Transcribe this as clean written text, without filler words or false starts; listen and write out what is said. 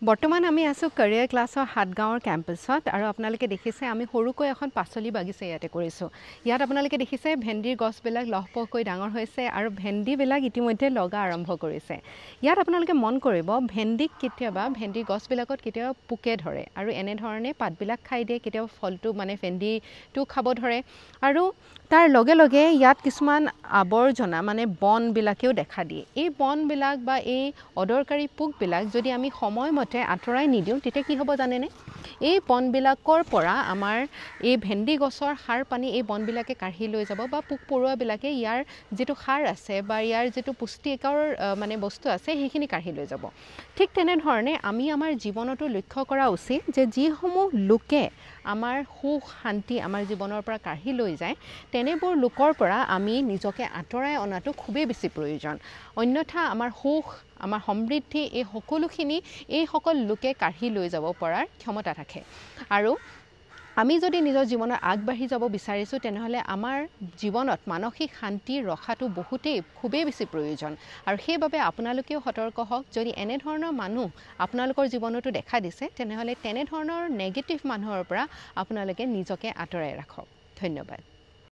বৰ্তমান আমি আছো কেৰিয়াৰ ক্লাছৰ হাটগাঁৱৰ কেম্পাছত আৰু আপোনালোকে দেখিছে আমি সৰুকৈ এখন পাচলি বাগিচা ইয়াতে কৰিছো ইয়াত আপোনালোকে দেখিছে ভেন্দিৰ গছবিলাক লহপহকৈ ডাঙৰ হৈছে আৰু ভেন্দিবিলাক ইতিমধ্যে লগা আৰম্ভ কৰিছে ইয়াত আপোনালোকে মন কৰিব ভেন্দিক কেতিয়াবা ভেন্দিৰ গছবিলাকত কেতিয়াবা পোকে ধৰে আৰু এনে ধৰণে পাতবিলাক খাই দিয়ে কেতিয়াবা ফলটো মানে ভেন্দিটো খাব ধৰে আৰু তাৰ লগে লগে ইয়াত কিছুমান আৱৰ্জনা মানে বনবিলাকেও দেখা দিয়ে এই বনবিলাক বা এই অদৰকাৰী পোকবিলাক যদি আমি সময়মতে আঁতৰাই নিদিওঁ তেতিয়া কি হ'ব জানেনে এই বনবিলাকৰ পৰা আমাৰ এই ভেন্দি গছৰ সাৰ পানী এই বনবিলাকে কাঢ়ি লৈ যাব বা পোক পৰুৱাবিলাকে ইয়াৰ যেটো সাৰ আছে বা ইয়াৰ যেটো পুষ্টিকৰ মানে বস্তু আছে সেইখিনি কাঢ়ি লৈ যাব ঠিক তেনে ধৰণে আমি আমাৰ জীৱনতো লক্ষ্য কৰা উচিত যে যিসমূহ লোকে আমাৰ সুখ শান্তি আমাৰ জীৱনৰ পৰা কাঢ়ি লৈ যায় তেনেবোৰ লোকৰ পৰা আমি নিজকে আঁতৰাই অনাটো খুবেই বেছি প্ৰয়োজন অন্যথা আমাৰ সুখ আমাৰ সমৃদ্ধি এই সকলোখিনি এই সকল লোকে কাঢ়ি লৈ যাব পৰাৰ ক্ষমতা থাকে আৰু আমি যদি নিজৰ জীৱনত আগবাঢ়ি যাব বিচাৰিছো তেনেহলে আমাৰ জীৱনত মানসিক শান্তি ৰখাটো বহুতেই খুবেই বেছি প্ৰয়োজন আৰু সেইবাবে আপোনালোকেও সতৰ্ক হওক যদি এনে ধৰণৰ মানুহ আপোনালোকৰ জীৱনতো দেখা দিছে তেনেহলে তেনে ধৰণৰ নেগেটিভ মানুহৰ পৰা আপোনালোকে নিজকে আঁতৰাই ৰাখক ধন্যবাদ